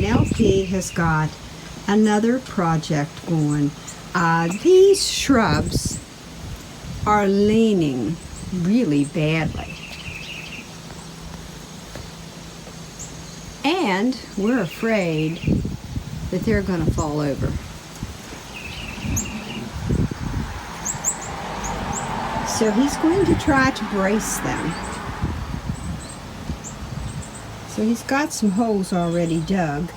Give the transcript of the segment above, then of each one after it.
LP has got another project going. These shrubs are leaning really badly. And we're afraid that they're going to fall over. So he's going to try to brace them. So he's got some holes already dug.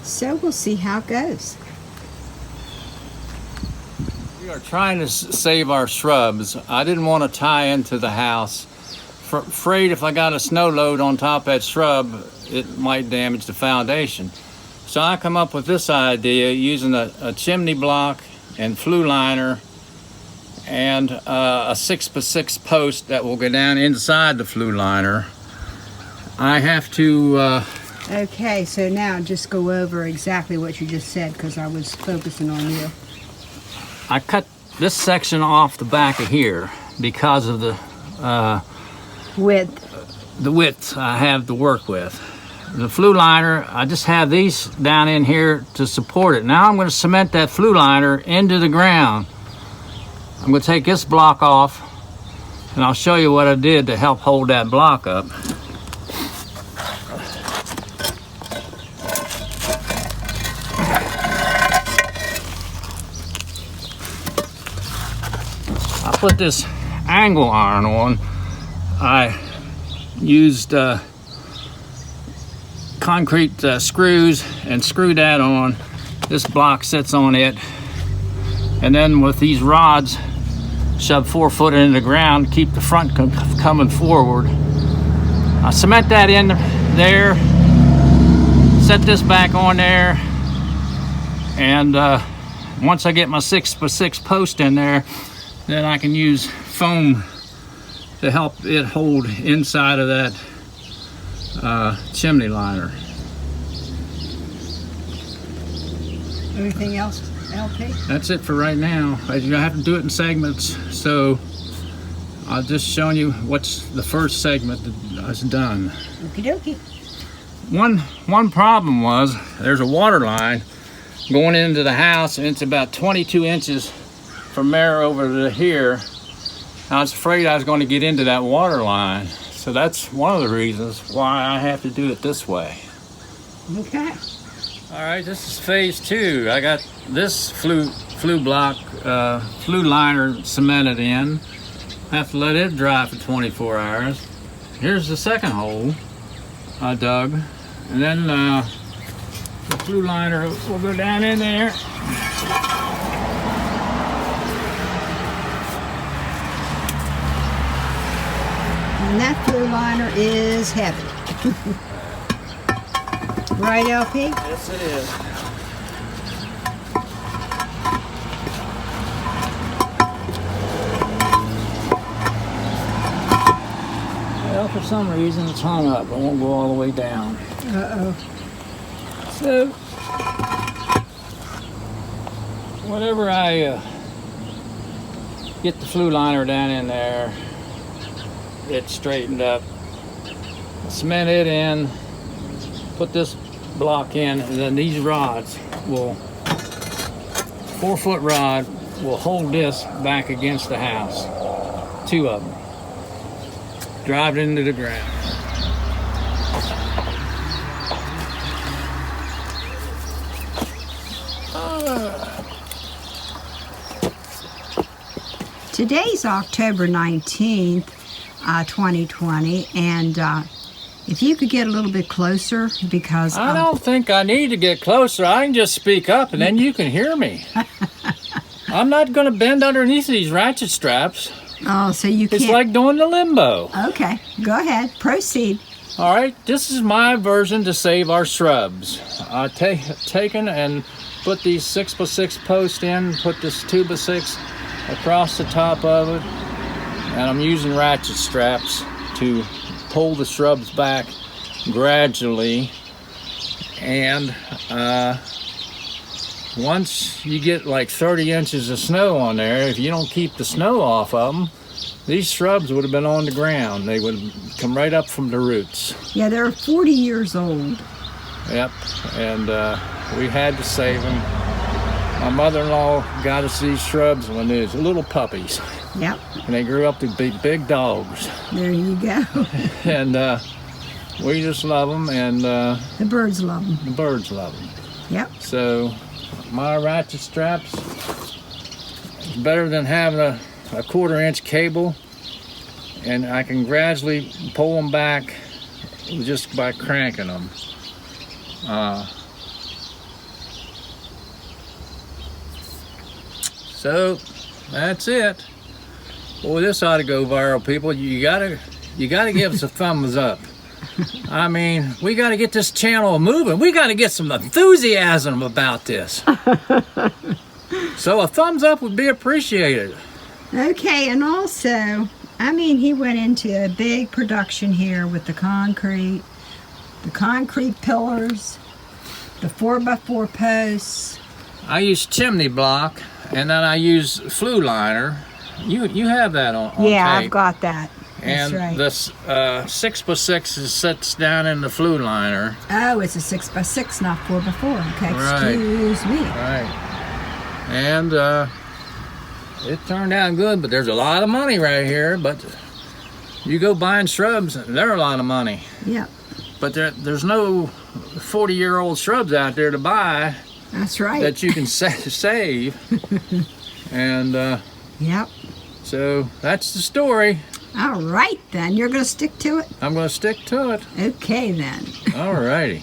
So we'll see how it goes. We are trying to save our shrubs. I didn't want to tie into the house. Afraid if I got a snow load on top of that shrub, it might damage the foundation. So I come up with this idea using a chimney block and flue liner and a 6x6 post that will go down inside the flue liner. I have to... Okay, so now just go over exactly what you just said because I was focusing on you. I cut this section off the back of here because of the width I have to work with. The flue liner, I just have these down in here to support it. Now I'm going to cement that flue liner into the ground. I'm going to take this block off and I'll show you what I did to help hold that block up. I put this angle iron on. I used concrete screws and screwed that on. This block sits on it, and then with these rods shove 4 foot into the ground, keep the front coming forward. I cement that in there, set this back on there, and once I get my 6x6 post in there, then I can use foam to help it hold inside of that chimney liner. Anything else, LP? That's it for right now. I have to do it in segments, so I'll just showing you what's the first segment that's done. Okie dokie. One problem was there's a water line going into the house, and it's about 22 inches from there over to here. I was afraid I was going to get into that water line. So that's one of the reasons why I have to do it this way. Okay. All right, this is phase 2. I got this flue liner cemented in. I have to let it dry for 24 hours. Here's the second hole I dug. And then the flue liner will go down in there. And that flue liner is heavy. Right, LP? Yes, it is. Well, for some reason it's hung up. It won't go all the way down. Uh-oh. So, whenever I get the flue liner down in there, it's straightened up, cement it in, put this block in, and then these rods will, 4 foot rod will hold this back against the house. 2 of them. Drive it into the ground. Today's October 19th, 2020, and if you could get a little bit closer, because I don't think I need to get closer. I can just speak up and then you can hear me. I'm not going to bend underneath these ratchet straps. Oh, so you can't. It's like doing the limbo. Okay, go ahead, proceed. All right, this is my version to save our shrubs. I've taken and put these 6x6 posts in, put this 2x6 across the top of it, and I'm using ratchet straps to pull the shrubs back gradually. And once you get like 30 inches of snow on there, if you don't keep the snow off of them, these shrubs would have been on the ground. They would come right up from the roots. Yeah, they're 40 years old. Yep, and we had to save them. My mother-in-law got us these shrubs when they was little puppies. Yep. And they grew up to be big dogs. There you go. And we just love them, and The birds love them. the birds love them. Yep. So my ratchet straps is better than having a 1/4-inch cable, and I can gradually pull them back just by cranking them. So that's it. Boy, this ought to go viral, people. You gotta give us a thumbs up. I mean, we gotta get this channel moving. We gotta get some enthusiasm about this. So a thumbs up would be appreciated. Okay, and also, I mean, he went into a big production here with the concrete pillars, the 4x4 posts. I use chimney block, and then I use flue liner. You have that on Yeah, tape. I've got that. That's And right. this 6x6 sits down in the flue liner. Oh, it's a 6x6, not 4x4. Okay, Right. excuse me. Right. And it turned out good, but there's a lot of money right here. But you go buying shrubs, they're a lot of money. Yep, But there's no 40-year-old shrubs out there to buy that's right. that you can save. And Yep. so that's the story. All right, then. You're going to stick to it? I'm going to stick to it. Okay, then. All righty.